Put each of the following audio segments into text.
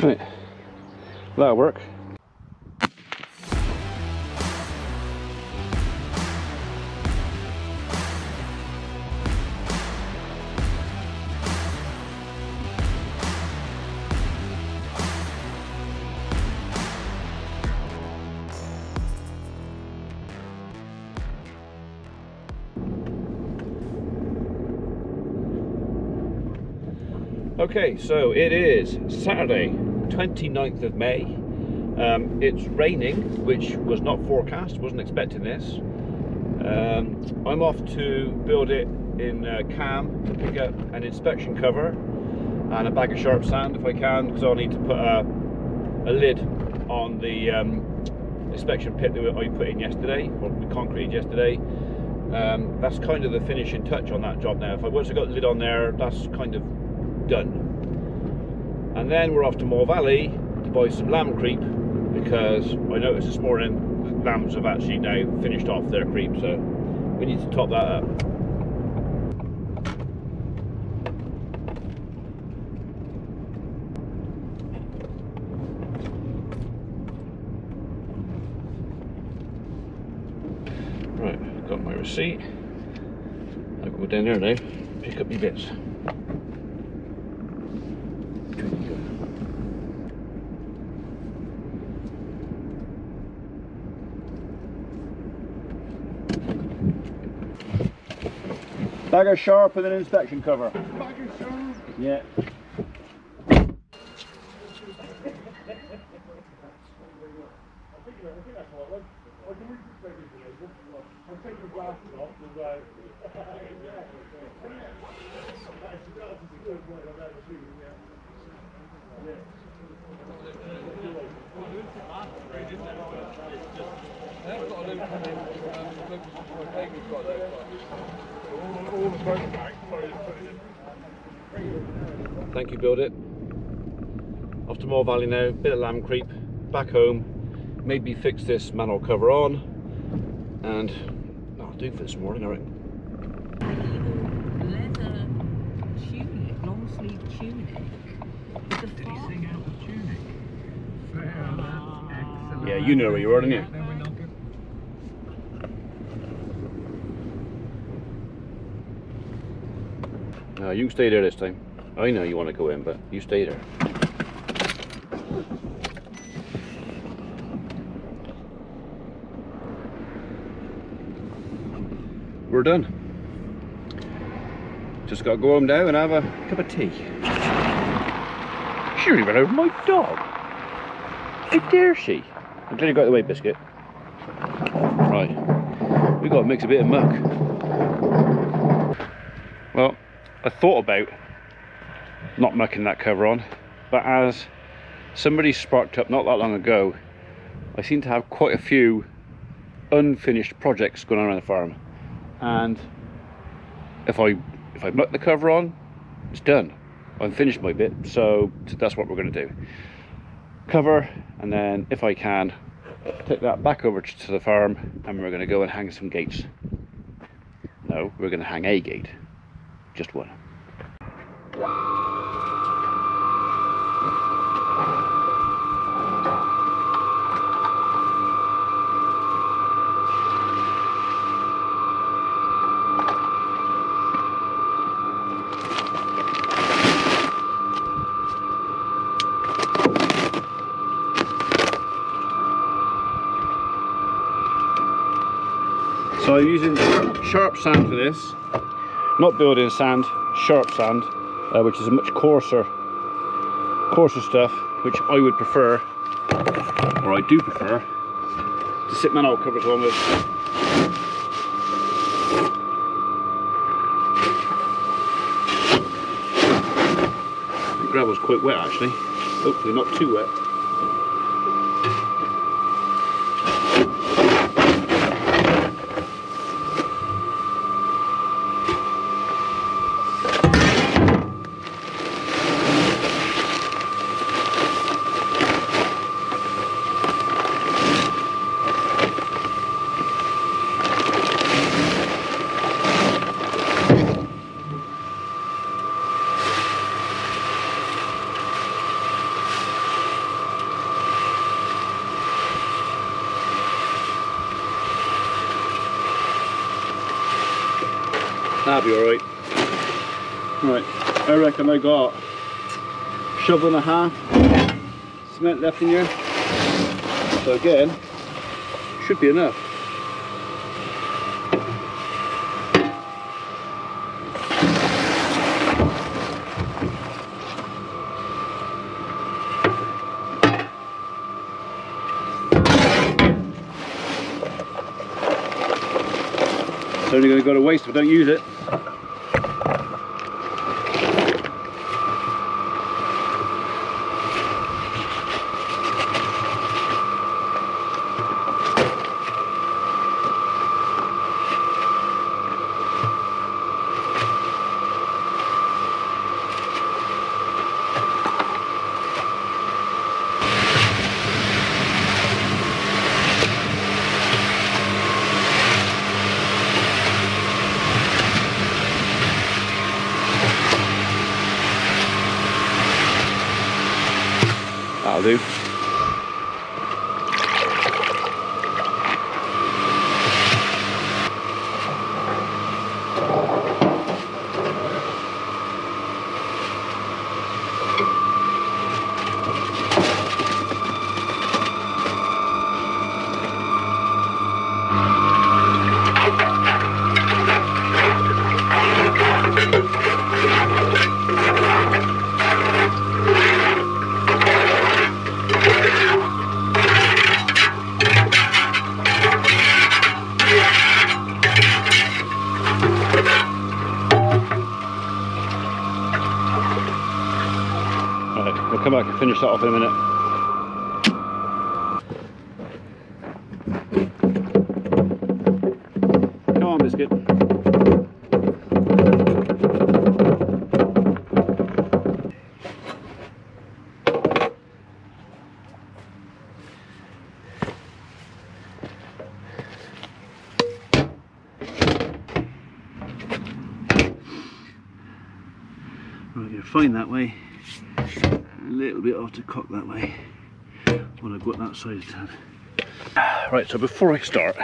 Right, that'll work. Okay, so it is Saturday, 29th of May. It's raining, which was not forecast, wasn't expecting this. I'm off to build it in Cam to pick up an inspection cover and a bag of sharp sand if I can, because I'll need to put a lid on the inspection pit that I put in yesterday, or we concreted yesterday. That's kind of the finishing touch on that job now. If I once I got the lid on there, that's kind of done. And then we're off to Moor Valley to buy some lamb creep, because I noticed this morning lambs have actually now finished off their creep, so we need to top that up. Right, got my receipt. I'll go down there now, pick up my bits. Bag of sharp and an inspection cover. Bag of sharp? Yeah. Thank you, build it. Off to Moor Valley now, bit of lamb creep, back home, maybe fix this manhole cover on, and that'll do for this morning, I reckon. Leather tunic, long sleeve tunic. Did he sing out the tunic? Excellent. Yeah, you know where you are, don't you? No, you can stay there this time. I know you want to go in, but you stay there. We're done. Just got to go home now and have a cup of tea. She ran over my dog. How dare she? I'm glad you got the way, Biscuit. Right, we got to mix a bit of muck. Well, I thought about not mucking that cover on, but as somebody sparked up not that long ago, I seem to have quite a few unfinished projects going on around the farm, and if I muck the cover on, it's done. I've finished my bit, so that's what we're going to do. Cover, and then if I can, take that back over to the farm, and we're going to go and hang some gates. No, we're going to hang a gate, just one. So I'm using sharp sand for this, not building sand, sharp sand, which is a much coarser stuff, which I would prefer, or I do prefer, to sit manhole covers on with. The gravel's quite wet actually, hopefully not too wet. That'll be alright. Right, I reckon I got a shovel and a half cement left in here. So again, should be enough. It's only going to go to waste if I don't use it. That'll do. We'll come back and finish that off in a minute. Come on, biscuit. Right, you're fine that way. A little bit off to cock that way when I've got that side of town. Right, so before I start,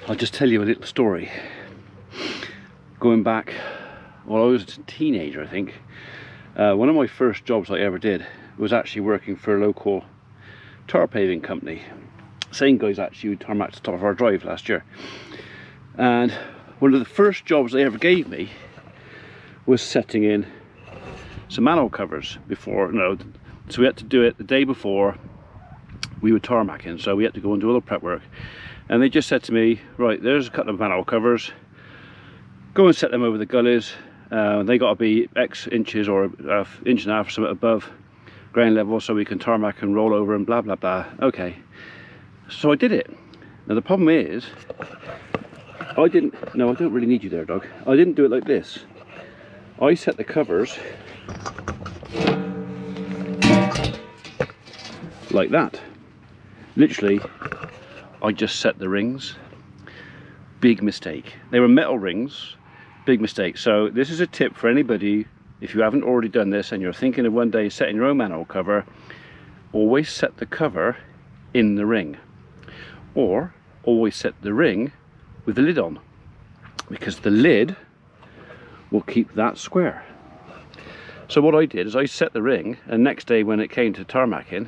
I'll just tell you a little story. Going back, well, I was a teenager, I think. One of my first jobs I ever did was actually working for a local tar paving company. Same guys actually who tarmacked the top of our drive last year. And one of the first jobs they ever gave me was setting in some manhole covers before, so we had to do it the day before we were tarmacking, so we had to go and do all the prep work. And they just said to me, right, there's a couple of manhole covers, go and set them over the gullies. They got to be X inches or an inch and a half or something above ground level so we can tarmac and roll over and blah blah blah. Okay, so I did it. Now the problem is, I don't really need you there, dog. I didn't do it like this. I set the covers like that. Literally, I just set the rings. Big mistake. They were metal rings. Big mistake. So this is a tip for anybody, if you haven't already done this and you're thinking of one day setting your own manhole cover, always set the cover in the ring, or always set the ring with the lid on, because the lid will keep that square. So what I did is I set the ring, and next day when it came to tarmacking,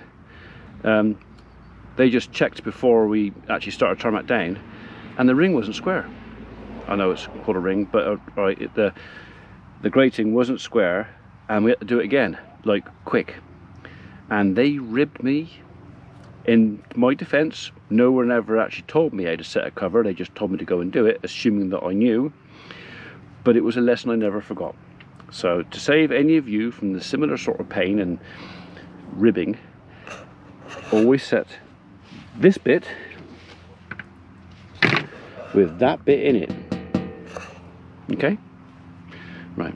they just checked before we actually started tarmac down, and the ring wasn't square. I know it's called a ring, but the grating wasn't square, and we had to do it again, like quick. And they ribbed me. In my defense, no one ever actually told me how to set a cover. They just told me to go and do it, assuming that I knew. But it was a lesson I never forgot. So to save any of you from the similar sort of pain and ribbing, always set this bit with that bit in it. Okay? Right.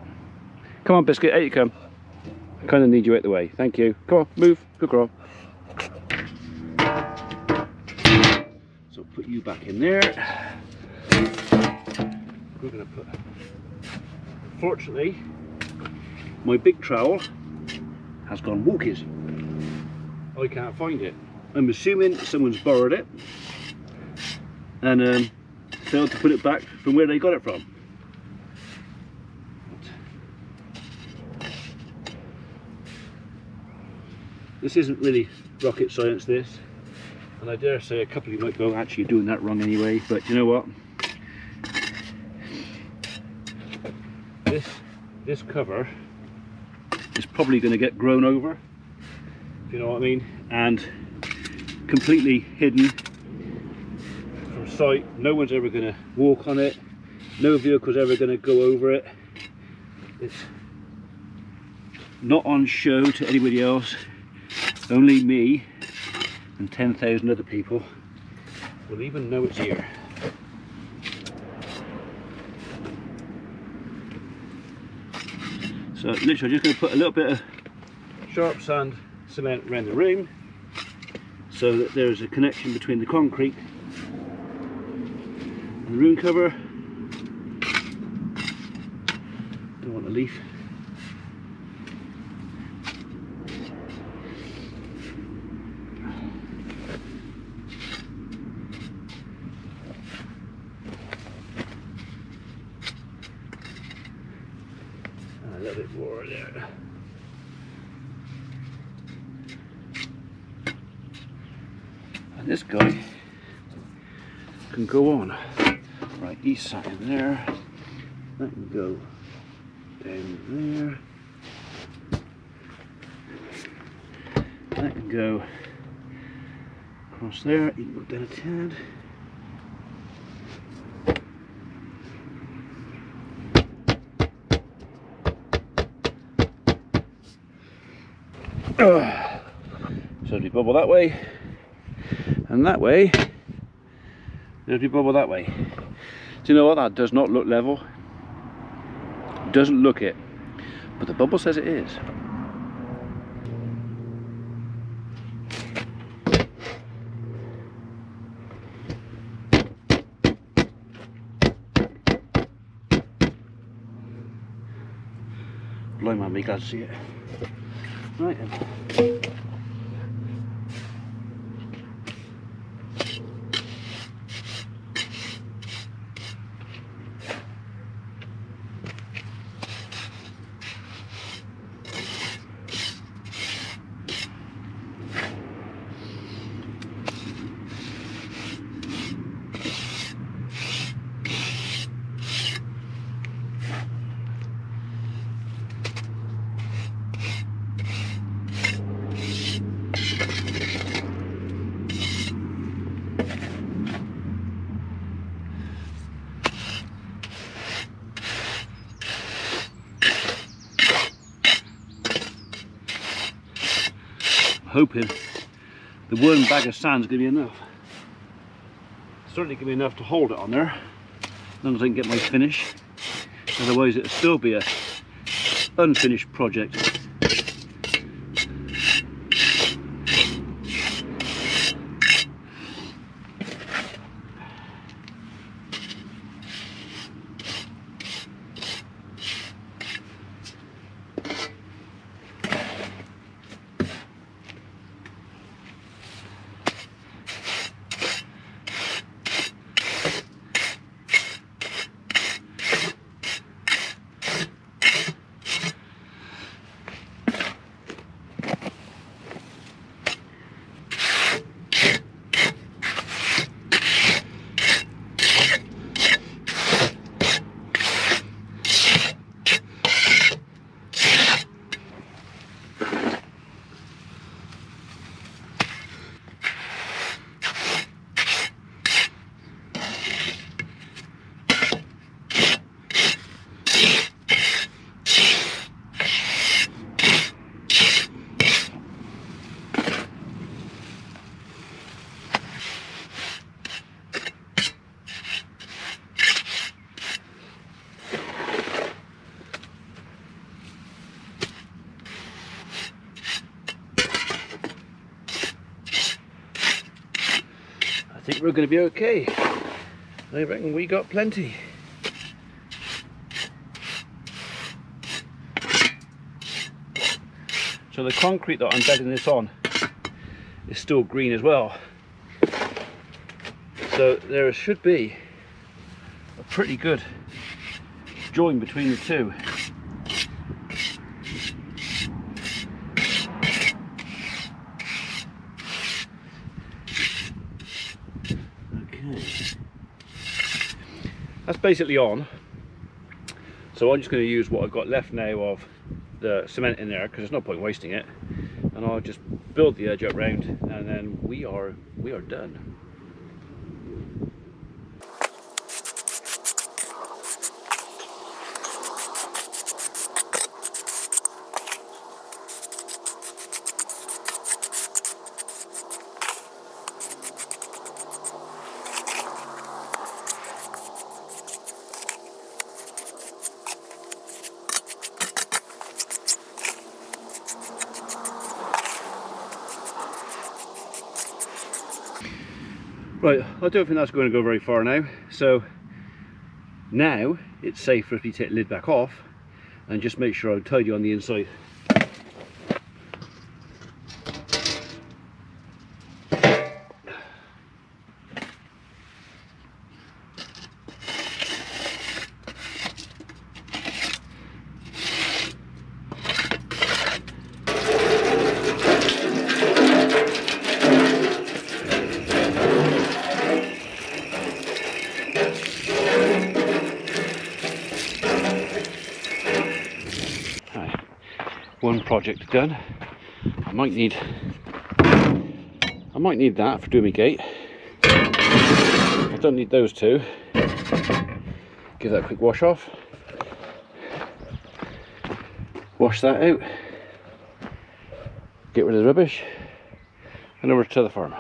Come on, biscuit, out you come. I kind of need you out the way. Thank you. Come on, move. Good girl. So put you back in there. We're going to put... Fortunately, my big trowel has gone walkies. I can't find it. I'm assuming someone's borrowed it and failed to put it back from where they got it from. This isn't really rocket science, this, and I dare say a couple of you might go, actually you're doing that wrong anyway, but you know what, this cover is probably going to get grown over, if you know what I mean, and completely hidden from sight. No one's ever going to walk on it, no vehicle's ever going to go over it. It's not on show to anybody else, only me and 10,000 other people will even know it's here. So literally I'm just going to put a little bit of sharp sand cement around the room so that there's a connection between the concrete and the room cover. Don't want a leaf. A little bit more there. And this guy can go on. Right, he's sat in there. That can go down there. That can go across there. You can go down a tad. So it'll be bubble that way, and that way it'll be bubble that way. Do you know what? That does not look level. It doesn't look it, but the bubble says it is. Blind man, be glad to see it. Right then. Hoping the one bag of sand is going to be enough. Certainly going to be enough to hold it on there, as long as I can get my finish. Otherwise it'll still be a unfinished project. I think we're going to be okay. I reckon we got plenty. So the concrete that I'm bedding this on is still green as well. So there should be a pretty good join between the two. that's basically on. So I'm just going to use what I've got left now of the cement in there, because there's no point wasting it, and I'll just build the edge up round, and then we are done. Right, I don't think that's going to go very far now, so now it's safe for us to take the lid back off and just make sure I'm tidy on the inside. One project done. I might need that for doing my gate. I don't need those two. Give that a quick wash off. Wash that out. Get rid of the rubbish. And over to the farm.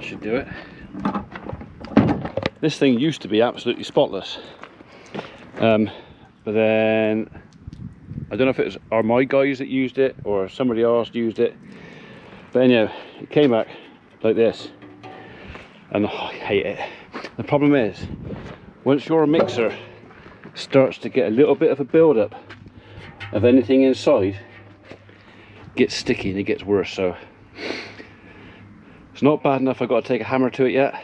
Should do it. This thing used to be absolutely spotless, but then I don't know if it was my guys that used it or somebody else used it, but anyhow, it came back like this, and I hate it. The problem is, once your mixer starts to get a little bit of a build-up of anything inside, it gets sticky and it gets worse. So it's not bad enough I've got to take a hammer to it yet,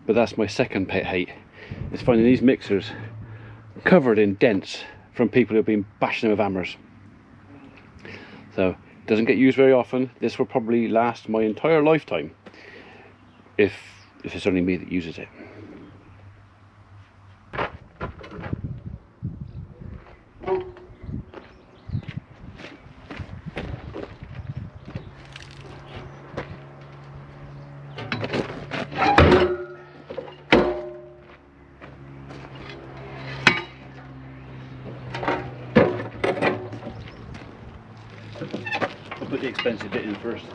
but that's my second pet hate. It's finding these mixers covered in dents from people who've been bashing them with hammers. So it doesn't get used very often. This will probably last my entire lifetime if it's only me that uses it. I'll put the expensive bit in first.